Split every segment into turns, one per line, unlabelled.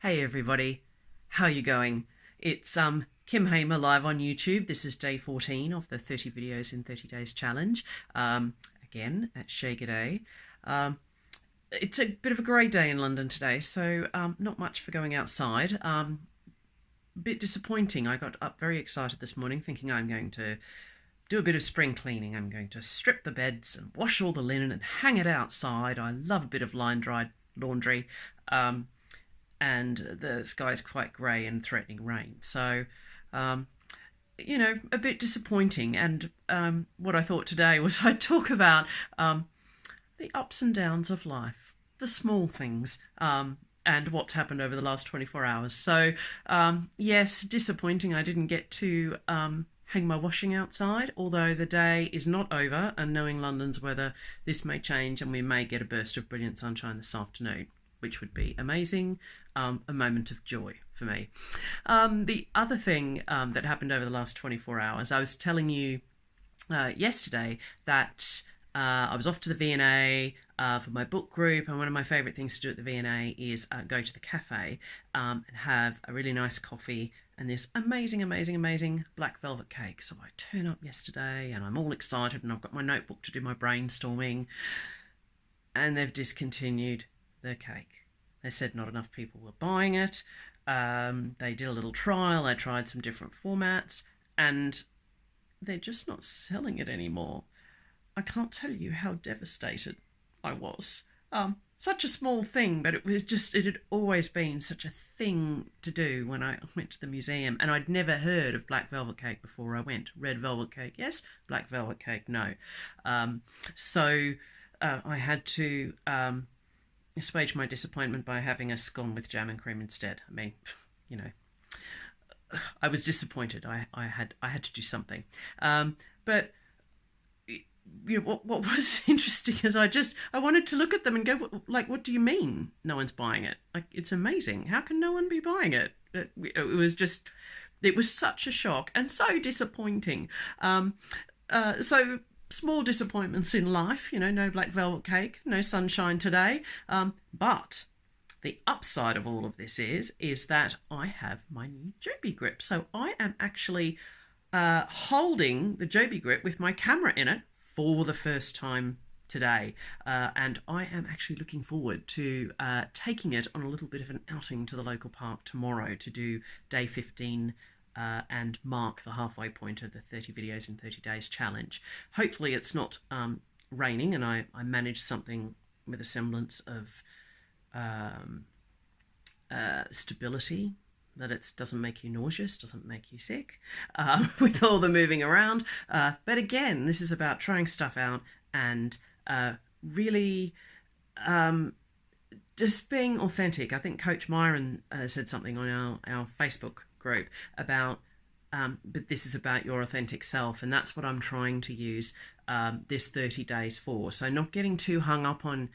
Hey everybody, how you going? It's Kim Hamer live on YouTube. This is day 14 of the 30 videos in 30 days challenge. Again at Shay G'day. It's a bit of a grey day in London today, so not much for going outside. Bit disappointing. I got up very excited this morning thinking I'm going to do a bit of spring cleaning. I'm going to strip the beds and wash all the linen and hang it outside. I love a bit of line-dried laundry. And the sky's quite grey and threatening rain. So, a bit disappointing. And what I thought today was I'd talk about the ups and downs of life, the small things, and what's happened over the last 24 hours. So, yes, disappointing I didn't get to hang my washing outside, although the day is not over, and knowing London's weather, this may change and we may get a burst of brilliant sunshine this afternoon, which would be amazing, a moment of joy for me. The other thing that happened over the last 24 hours, I was telling you yesterday that I was off to the V&A for my book group, and one of my favourite things to do at the V&A is go to the cafe and have a really nice coffee and this amazing black velvet cake. So I turn up yesterday and I'm all excited and I've got my notebook to do my brainstorming, and they've discontinued the cake. They said not enough people were buying it. They did a little trial. They tried some different formats, and they're just not selling it anymore. I can't tell you how devastated I was. Such a small thing, but it had always been such a thing to do when I went to the museum, and I'd never heard of black velvet cake before I went. Red velvet cake, yes. Black velvet cake, no. So I had to assuage my disappointment by having a scone with jam and cream instead. I mean, I was disappointed. I had to do something. But what was interesting is I wanted to look at them and go, what do you mean no one's buying it? Like, it's amazing. How can no one be buying it? It was such a shock and so disappointing. So small disappointments in life, no black velvet cake, no sunshine today. But the upside of all of this is that I have my new Joby grip. So I am actually holding the Joby grip with my camera in it for the first time today. And I am actually looking forward to taking it on a little bit of an outing to the local park tomorrow to do day 15 and mark the halfway point of the 30 videos in 30 days challenge. Hopefully it's not raining and I manage something with a semblance of stability, that it doesn't make you nauseous, doesn't make you sick with all the moving around. But again, this is about trying stuff out and really just being authentic. I think Coach Myron said something on our Facebook group about but this is about your authentic self, and that's what I'm trying to use this 30 days for. So not getting too hung up on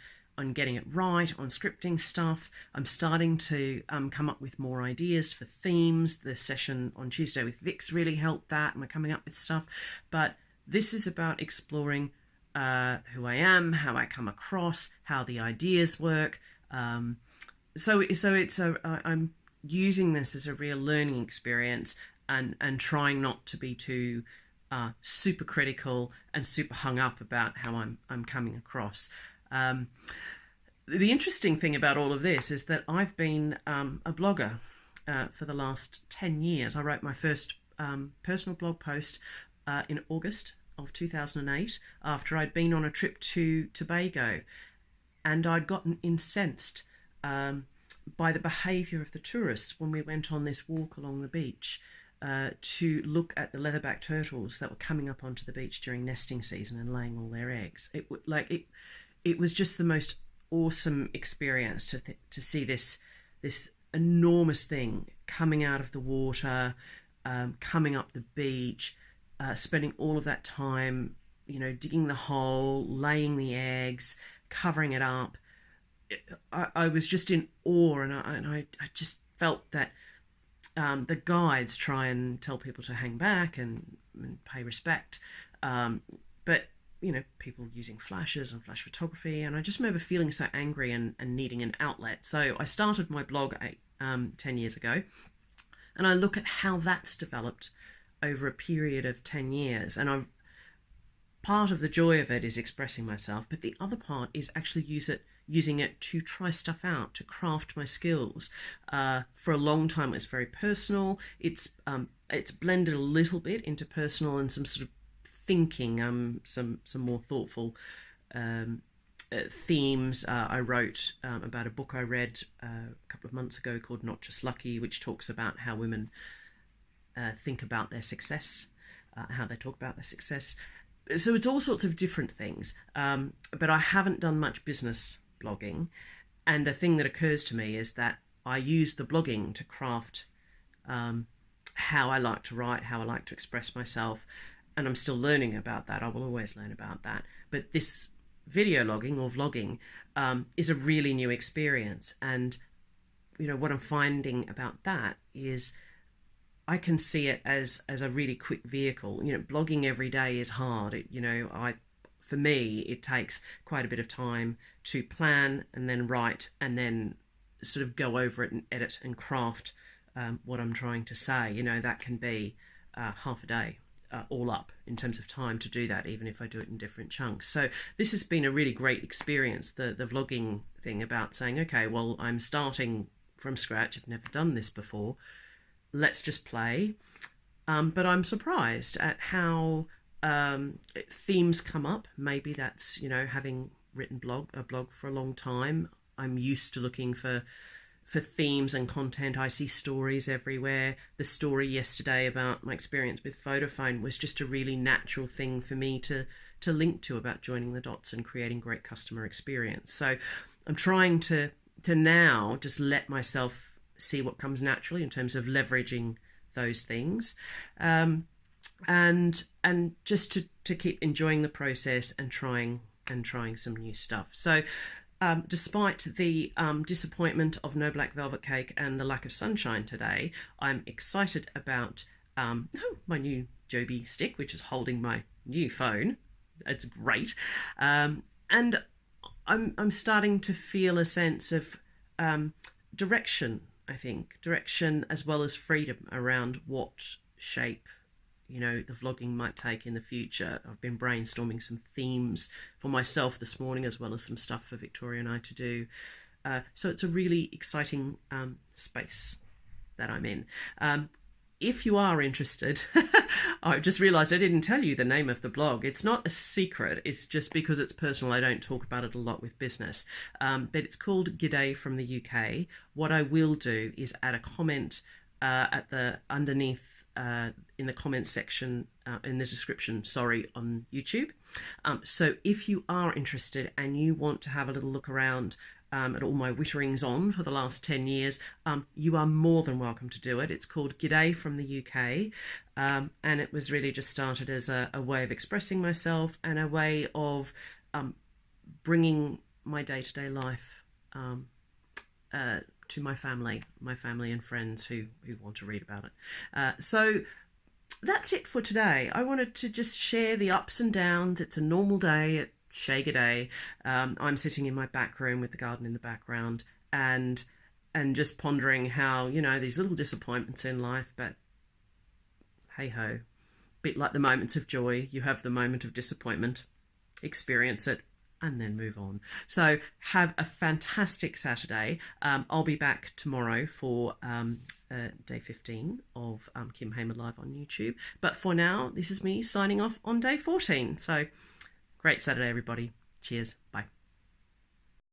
getting it right, on scripting stuff. I'm starting to come up with more ideas for themes. The session on Tuesday with Vix really helped that, and we're coming up with stuff. But this is about exploring who I am, how I come across, how the ideas work. So I'm using this as a real learning experience and trying not to be too super critical and super hung up about how I'm coming across. The interesting thing about all of this is that I've been a blogger for the last 10 years. I wrote my first personal blog post in August of 2008 after I'd been on a trip to Tobago, and I'd gotten incensed by the behaviour of the tourists when we went on this walk along the beach to look at the leatherback turtles that were coming up onto the beach during nesting season and laying all their eggs. It was just the most awesome experience to see this enormous thing coming out of the water, coming up the beach, spending all of that time, digging the hole, laying the eggs, covering it up. I was just in awe, and I just felt that the guides try and tell people to hang back and pay respect, but people using flashes and flash photography, and I just remember feeling so angry and needing an outlet. So I started my blog 10 years ago, and I look at how that's developed over a period of 10 years. And part of the joy of it is expressing myself, but the other part is actually using it to try stuff out, to craft my skills. For a long time, it was very personal. It's blended a little bit into personal and some sort of thinking, some more thoughtful themes. I wrote about a book I read a couple of months ago called Not Just Lucky, which talks about how women think about their success, how they talk about their success. So it's all sorts of different things, but I haven't done much business blogging, and the thing that occurs to me is that I use the blogging to craft how I like to write, how I like to express myself, and I'm still learning about that. I will always learn about that, but this video logging or vlogging is a really new experience. And what I'm finding about that is I can see it as a really quick vehicle. Blogging every day is hard. For me, it takes quite a bit of time to plan and then write and then sort of go over it and edit and craft what I'm trying to say. That can be half a day all up in terms of time to do that, even if I do it in different chunks. So this has been a really great experience, the vlogging thing, about saying, okay, well, I'm starting from scratch. I've never done this before. Let's just play. But I'm surprised at how themes come up. Maybe that's, having written a blog for a long time. I'm used to looking for themes and content. I see stories everywhere. The story yesterday about my experience with Vodafone was just a really natural thing for me to link to, about joining the dots and creating great customer experience. So I'm trying to now just let myself see what comes naturally in terms of leveraging those things, and just to keep enjoying the process and trying some new stuff. So despite the disappointment of no black velvet cake and the lack of sunshine today, I'm excited about my new Joby stick, which is holding my new phone. It's great, and I'm starting to feel a sense of direction. I think direction as well as freedom around what shape the vlogging might take in the future. I've been brainstorming some themes for myself this morning, as well as some stuff for Victoria and I to do. So it's a really exciting space that I'm in. If you are interested, I just realised I didn't tell you the name of the blog. It's not a secret. It's just because it's personal. I don't talk about it a lot with business. But it's called G'day from the UK. What I will do is add a comment underneath in the comments section, in the description, on YouTube. So if you are interested and you want to have a little look around at all my witterings on for the last 10 years, you are more than welcome to do it. It's called G'day from the UK, and it was really just started as a way of expressing myself and a way of bringing my day-to-day life to my family and friends who want to read about it. So that's it for today. I wanted to just share the ups and downs. It's a normal day at Shay G'day. I'm sitting in my back room with the garden in the background and just pondering how, these little disappointments in life, but hey ho, bit like the moments of joy, you have the moment of disappointment, experience it, and then move on. So have a fantastic Saturday. I'll be back tomorrow for day 15 of Kim Hamer Live on YouTube. But for now, this is me signing off on day 14. So great Saturday, everybody. Cheers. Bye.